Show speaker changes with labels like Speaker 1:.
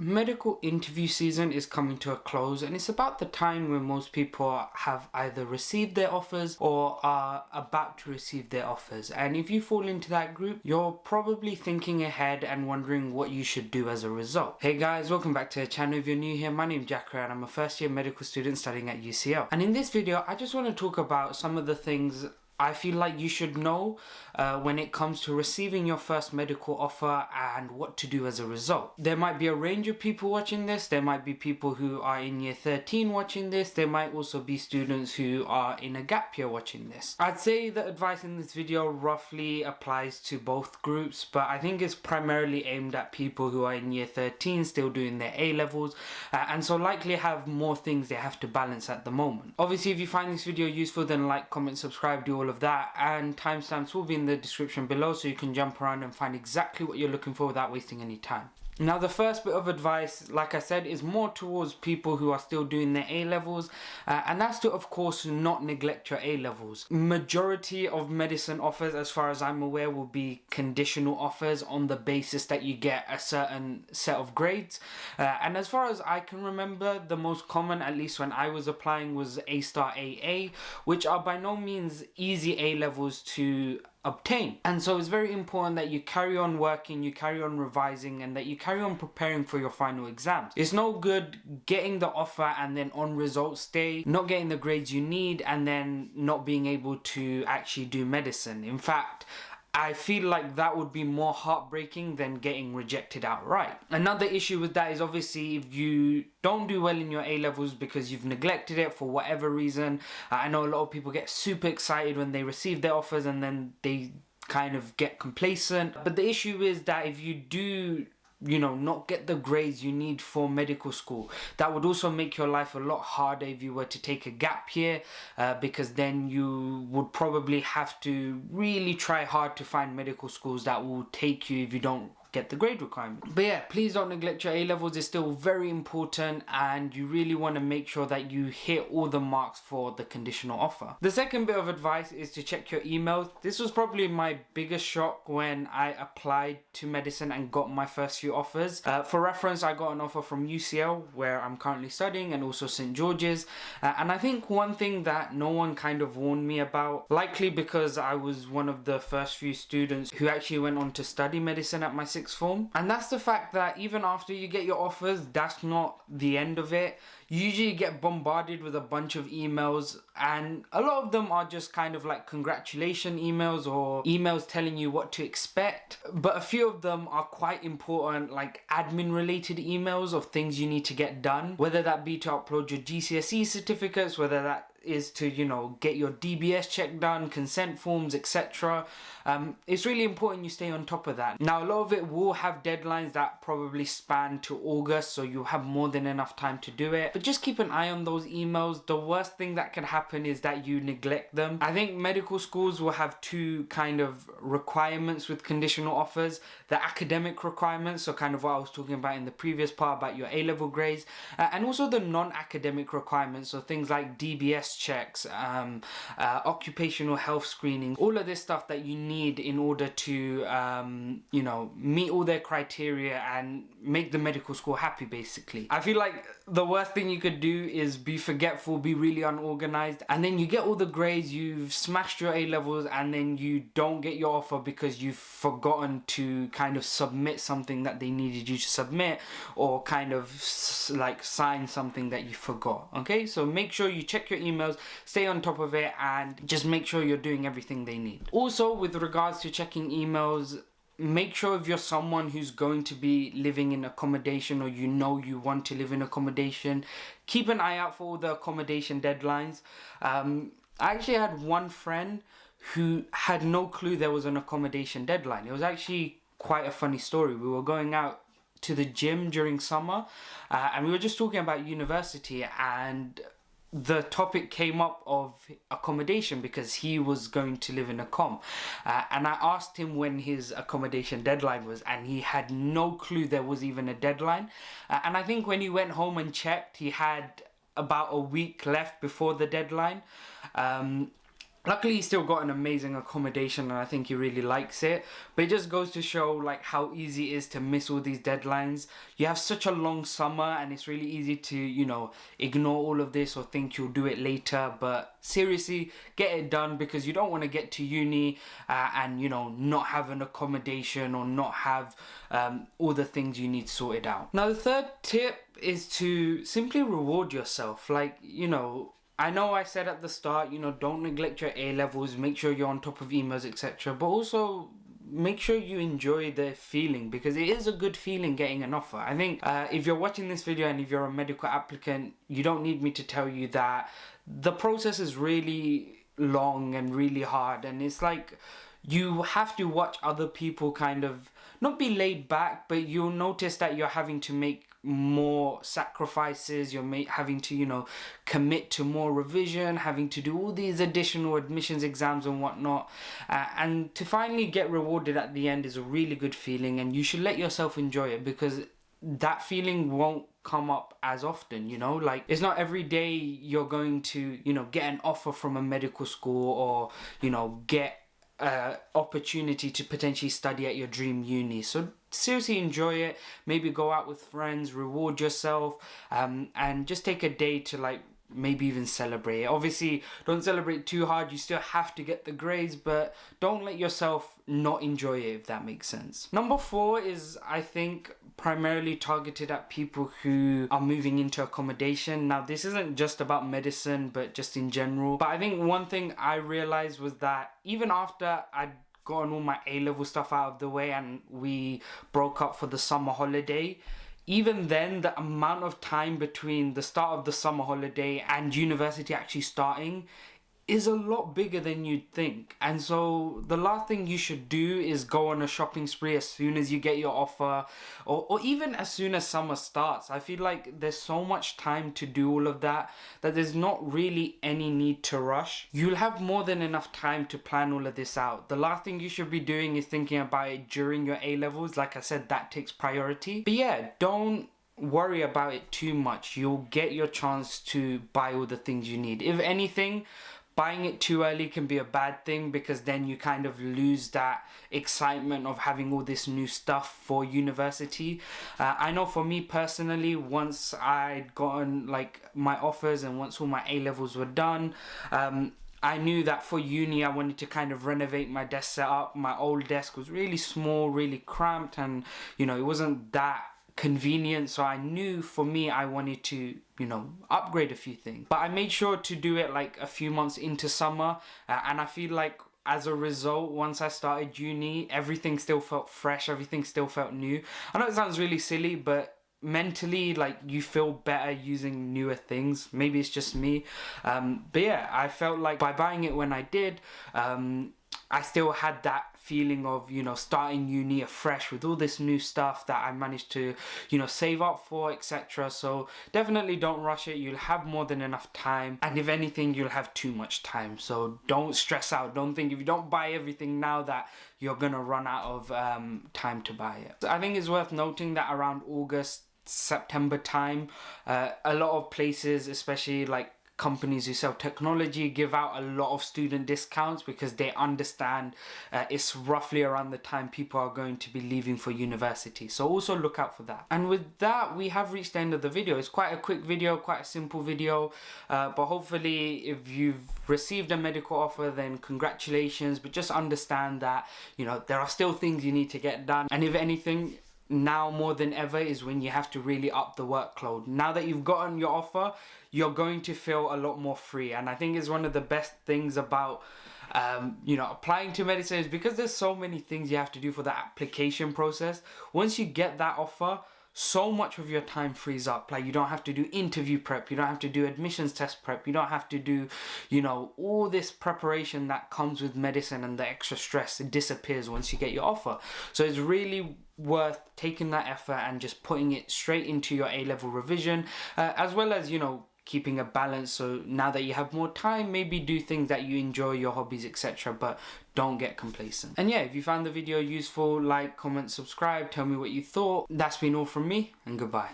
Speaker 1: Medical interview season is coming to a close, and it's about the time when most people have either received their offers or are about to receive their offers. And if you fall into that group, you're probably thinking ahead and wondering what you should do as a result. Hey guys, welcome back to the channel. If you're new here, my name's Jacker and I'm a first year medical student studying at UCL. And in this video, I just want to talk about some of the things I feel like you should know when it comes to receiving your first medical offer and what to do as a result. There might be a range of people watching this. There might be people who are in year 13 watching this. There might also be students who are in a gap year watching this. I'd say the advice in this video roughly applies to both groups, but I think it's primarily aimed at people who are in year 13 still doing their A-levels and so likely have more things they have to balance at the moment. Obviously, if you find this video useful, then like, comment, subscribe, do all of that, and timestamps will be in the description below so you can jump around and find exactly what you're looking for without wasting any time. Now, the first bit of advice, like I said, is more towards people who are still doing their A-levels, and that's to, of course, not neglect your A-levels. Majority of medicine offers, as far as I'm aware, will be conditional offers on the basis that you get a certain set of grades. And as far as I can remember, the most common, at least when I was applying, was A-star AA, which are by no means easy A-levels to obtain. And so it's very important that you carry on working, you carry on revising, and that you carry on preparing for your final exams. It's no good getting the offer and then on results day not getting the grades you need and then not being able to actually do medicine. In fact, I feel like that would be more heartbreaking than getting rejected outright. Another issue with that is obviously if you don't do well in your A-levels because you've neglected it for whatever reason. I know a lot of people get super excited when they receive their offers and then they kind of get complacent. But the issue is that if you do not get the grades you need for medical school, that would also make your life a lot harder if you were to take a gap year, because then you would probably have to really try hard to find medical schools that will take you if you don't get the grade requirement. But yeah, please don't neglect your A-levels. It's still very important and you really want to make sure that you hit all the marks for the conditional offer. The second bit of advice is to check your emails. This was probably my biggest shock when I applied to medicine and got my first few offers. For reference, I got an offer from UCL, where I'm currently studying, and also St. George's. And I think one thing that no one kind of warned me about, likely because I was one of the first few students who actually went on to study medicine at my sixth form, and that's the fact that even after you get your offers, that's not the end of it. You usually get bombarded with a bunch of emails, and a lot of them are just kind of like congratulation emails or emails telling you what to expect, but a few of them are quite important, like admin related emails of things you need to get done, whether that be to upload your GCSE certificates, whether that is to get your DBS check done, consent forms, etc. It's really important you stay on top of that. Now, a lot of it will have deadlines that probably span to August, so you'll have more than enough time to do it, but just keep an eye on those emails. The worst thing that can happen is that you neglect them. I think medical schools will have two kind of requirements with conditional offers: the academic requirements, so kind of what I was talking about in the previous part about your A-level grades, and also the non-academic requirements, so things like DBS checks, occupational health screening, all of this stuff that you need in order to meet all their criteria and make the medical school happy, basically. I feel like the worst thing you could do is be forgetful, be really unorganized, and then you get all the grades, you've smashed your A-levels, and then you don't get your offer because you've forgotten to kind of submit something that they needed you to submit, or kind of like sign something that you forgot. Okay, so make sure you check your emails, stay on top of it, and just make sure you're doing everything they need. Also, with regards to checking emails, make sure if you're someone who's going to be living in accommodation, or you want to live in accommodation, keep an eye out for all the accommodation deadlines. I actually had one friend who had no clue there was an accommodation deadline. It was actually quite a funny story. We were going out to the gym during summer, and we were just talking about university, and the topic came up of accommodation because he was going to live in a comm, and I asked him when his accommodation deadline was, and he had no clue there was even a deadline. And I think when he went home and checked, he had about a week left before the deadline. Luckily, he's still got an amazing accommodation and I think he really likes it. But it just goes to show like how easy it is to miss all these deadlines. You have such a long summer and it's really easy to, you know, ignore all of this or think you'll do it later. But seriously, get it done, because you don't want to get to uni and, you know, not have an accommodation or not have all the things you need sorted out. Now, the third tip is to simply reward yourself. Like, you know I said at the start, you know, don't neglect your A levels, make sure you're on top of emails, etc. But also make sure you enjoy the feeling, because it is a good feeling getting an offer. I think if you're watching this video and if you're a medical applicant, you don't need me to tell you that the process is really long and really hard, and it's like you have to watch other people kind of not be laid back, but you'll notice that you're having to make more sacrifices, you're having to, you know, commit to more revision, having to do all these additional admissions exams and whatnot, and to finally get rewarded at the end is a really good feeling, and you should let yourself enjoy it, because that feeling won't come up as often, you know. Like, it's not every day you're going to, you know, get an offer from a medical school or, you know, get opportunity to potentially study at your dream uni. So seriously enjoy it. Maybe go out with friends, reward yourself, and just take a day to like maybe even celebrate it. Obviously, don't celebrate too hard. You still have to get the grades, but don't let yourself not enjoy it, if that makes sense. Number 4 is, I think, primarily targeted at people who are moving into accommodation. Now, this isn't just about medicine, but just in general. But I think one thing I realized was that even after I'd gotten all my A-level stuff out of the way and we broke up for the summer holiday, even then, the amount of time between the start of the summer holiday and university actually starting is a lot bigger than you'd think. And so the last thing you should do is go on a shopping spree as soon as you get your offer, or even as soon as summer starts. I feel like there's so much time to do all of that there's not really any need to rush. You'll have more than enough time to plan all of this out. The last thing you should be doing is thinking about it during your A levels. Like I said, that takes priority. But yeah, don't worry about it too much. You'll get your chance to buy all the things you need. If anything, buying it too early can be a bad thing, because then you kind of lose that excitement of having all this new stuff for university. I know for me personally, once I'd gotten like my offers and once all my A levels were done, I knew that for uni I wanted to kind of renovate my desk setup. My old desk was really small, really cramped, and you know, it wasn't that convenient. So I knew for me I wanted to, you know, upgrade a few things, but I made sure to do it like a few months into summer, and I feel like as a result, once I started uni, everything still felt fresh, everything still felt new. I know it sounds really silly, but mentally, like, you feel better using newer things. Maybe it's just me, but yeah, I felt like by buying it when I did, I still had that feeling of, you know, starting uni afresh with all this new stuff that I managed to, you know, save up for, etc. So definitely don't rush it. You'll have more than enough time, and if anything, you'll have too much time. So don't stress out. Don't think if you don't buy everything now that you're gonna run out of time to buy it. So I think it's worth noting that around August, September time, a lot of places, especially like companies who sell technology, give out a lot of student discounts, because they understand it's roughly around the time people are going to be leaving for university. So also look out for that. And with that, we have reached the end of the video. It's quite a quick video, quite a simple video, but hopefully if you've received a medical offer, then congratulations. But just understand that, you know, there are still things you need to get done, and if anything, now more than ever is when you have to really up the workload. Now that you've gotten your offer, you're going to feel a lot more free. And I think it's one of the best things about you know, applying to medicine, is because there's so many things you have to do for the application process. Once you get that offer, so much of your time frees up. Like, you don't have to do interview prep, you don't have to do admissions test prep, you don't have to do, you know, all this preparation that comes with medicine, and the extra stress, it disappears once you get your offer. So it's really worth taking that effort and just putting it straight into your A-level revision, as well as, you know, keeping a balance. So now that you have more time, maybe do things that you enjoy, your hobbies, etc. But don't get complacent. And yeah, if you found the video useful, like, comment, subscribe, tell me what you thought. That's been all from me, and goodbye.